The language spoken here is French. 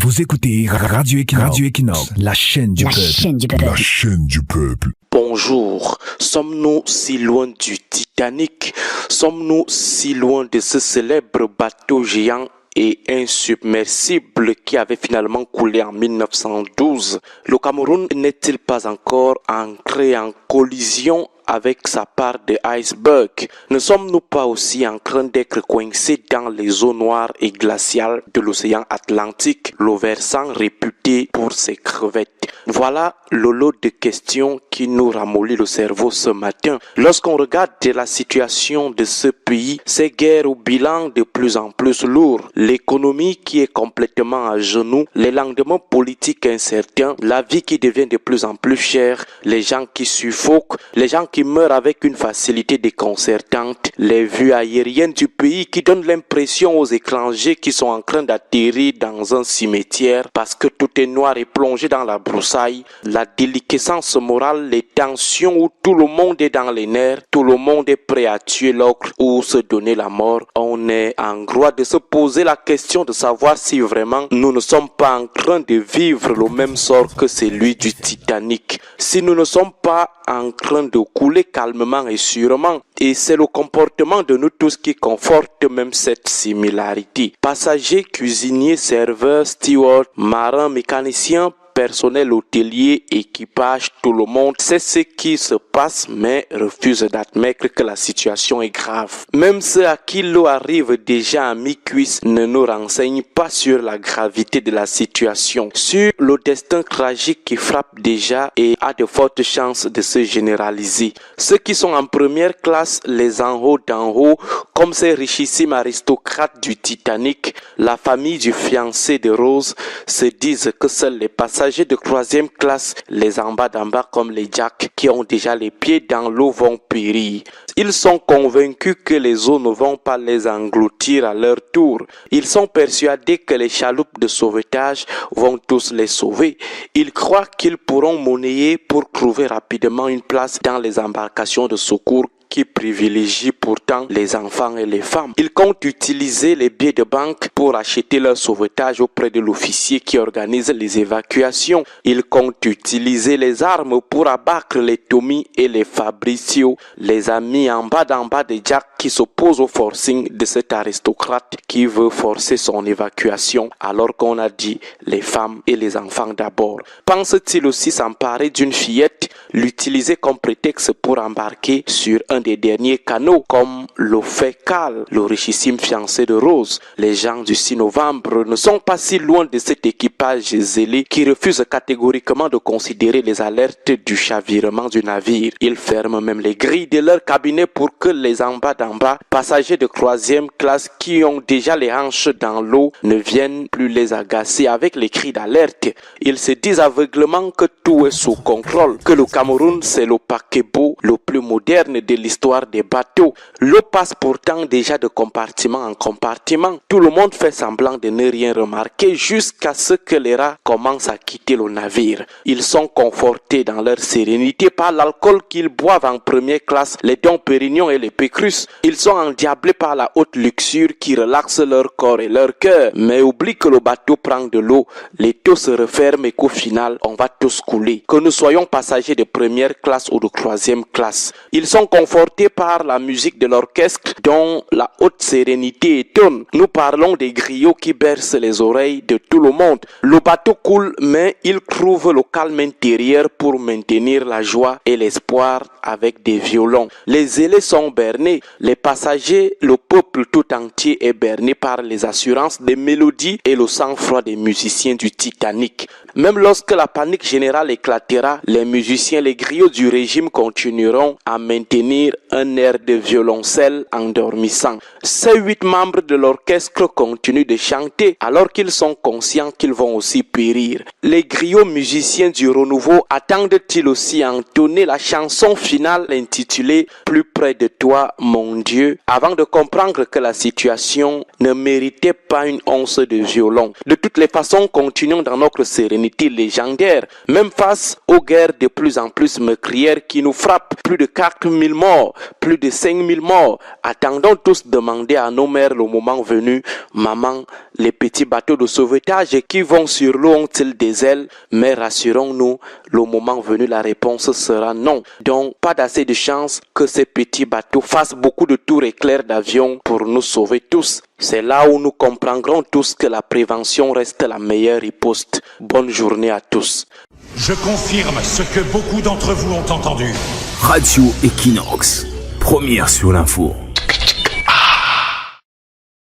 Vous écoutez Radio Equinox, la chaîne du peuple. La chaîne du peuple. Bonjour, sommes-nous si loin du Titanic? Sommes-nous si loin de ce célèbre bateau géant et insubmersible qui avait finalement coulé en 1912? Le Cameroun n'est-il pas encore entré en collision avec sa part de iceberg? Ne sommes-nous pas aussi en train d'être coincés dans les eaux noires et glaciales de l'océan Atlantique, le versant réputé pour ses crevettes? Voilà le lot de questions qui nous ramollit le cerveau ce matin. Lorsqu'on regarde la situation de ce pays, ces guerres au bilan de plus en plus lourd, l'économie qui est complètement à genoux, les lendemains politiques incertains, la vie qui devient de plus en plus chère, les gens qui suffoquent, les gens qui meurent avec une facilité déconcertante, les vues aériennes du pays qui donnent l'impression aux étrangers qui sont en train d'atterrir dans un cimetière parce que tout est noir et plongé dans la broussaille, la déliquescence morale, les tensions où tout le monde est dans les nerfs, tout le monde est prêt à tuer l'autre ou se donner la mort. On est en droit de se poser la question de savoir si vraiment nous ne sommes pas en train de vivre le même sort que celui du Titanic, si nous ne sommes pas en train de couler calmement et sûrement. Et c'est le comportement de nous tous qui conforte même cette similarité. Passagers, cuisiniers, serveurs, stewards, marins, mécaniciens, personnel hôtelier, équipage, tout le monde sait ce qui se passe mais refuse d'admettre que la situation est grave. Même ceux à qui l'eau arrive déjà à mi-cuisse ne nous renseignent pas sur la gravité de la situation, sur le destin tragique qui frappe déjà et a de fortes chances de se généraliser. Ceux qui sont en première classe, les en haut d'en haut, comme ces richissimes aristocrates du Titanic, la famille du fiancé de Rose, se disent que seuls les passagers de troisième classe, les en bas d'en bas comme les Jack qui ont déjà les pieds dans l'eau vont périr. Ils sont convaincus que les eaux ne vont pas les engloutir à leur tour. Ils sont persuadés que les chaloupes de sauvetage vont tous les sauver. Ils croient qu'ils pourront monnayer pour trouver rapidement une place dans les embarcations de secours qui privilégient pourtant les enfants et les femmes. Ils comptent utiliser les billets de banque pour acheter leur sauvetage auprès de l'officier qui organise les évacuations. Ils comptent utiliser les armes pour abattre les Tommy et les Fabricio, les amis en bas de Jack qui s'opposent au forcing de cet aristocrate qui veut forcer son évacuation alors qu'on a dit les femmes et les enfants d'abord. Pense-t-il aussi s'emparer d'une fillette, l'utiliser comme prétexte pour embarquer sur un des derniers canaux comme le fait Carl, le richissime fiancé de Rose? Les gens du 6 novembre ne sont pas si loin de cet équipage zélé qui refuse catégoriquement de considérer les alertes du chavirement du navire. Ils ferment même les grilles de leur cabinet pour que les en bas, passagers de troisième classe qui ont déjà les hanches dans l'eau, ne viennent plus les agacer avec les cris d'alerte. Ils se disent aveuglement que tout est sous contrôle, que le Cameroun c'est le paquebot le plus moderne de l'histoire des bateaux. L'eau passe pourtant déjà de compartiment en compartiment. Tout le monde fait semblant de ne rien remarquer jusqu'à ce que les rats commencent à quitter le navire. Ils sont confortés dans leur sérénité par l'alcool qu'ils boivent en première classe, les Dom Pérignon et les Pécrus. Ils sont endiablés par la haute luxure qui relaxe leur corps et leur cœur, mais oublient que le bateau prend de l'eau, les taux se referment et qu'au final, on va tous couler. Que nous soyons passagers de première classe ou de troisième classe. Ils sont confortés par la musique de l'orchestre dont la haute sérénité étonne. Nous parlons des griots qui bercent les oreilles de tout le monde. Le bateau coule, mais il trouve le calme intérieur pour maintenir la joie et l'espoir avec des violons. Les zélés sont bernés. Les passagers, le peuple tout entier est berné par les assurances des mélodies et le sang-froid des musiciens du Titanic. Même lorsque la panique générale éclatera, les musiciens, les griots du régime continueront à maintenir un air de violoncelle endormissant. Ces 8 membres de l'orchestre continuent de chanter alors qu'ils sont conscients qu'ils vont aussi périr. Les griots musiciens du renouveau attendent-ils aussi entonner la chanson finale intitulée « Plus près de toi, mon Dieu » avant de comprendre que la situation ne méritait pas une once de violon. De toutes les façons, continuons dans notre sérénité légendaire, même face aux guerres de plus en en plus meurtrière qui nous frappe. Plus de 4000 morts, plus de 5000 morts. Attendons tous demander à nos mères le moment venu, maman, les petits bateaux de sauvetage qui vont sur l'eau ont-ils des ailes? Mais rassurons-nous, le moment venu, la réponse sera non. Donc, pas d'assez de chance que ces petits bateaux fassent beaucoup de tours éclairs d'avion pour nous sauver tous. C'est là où nous comprendrons tous que la prévention reste la meilleure riposte. Bonne journée à tous. Je confirme ce que beaucoup d'entre vous ont entendu. Radio Equinox, première sur l'info.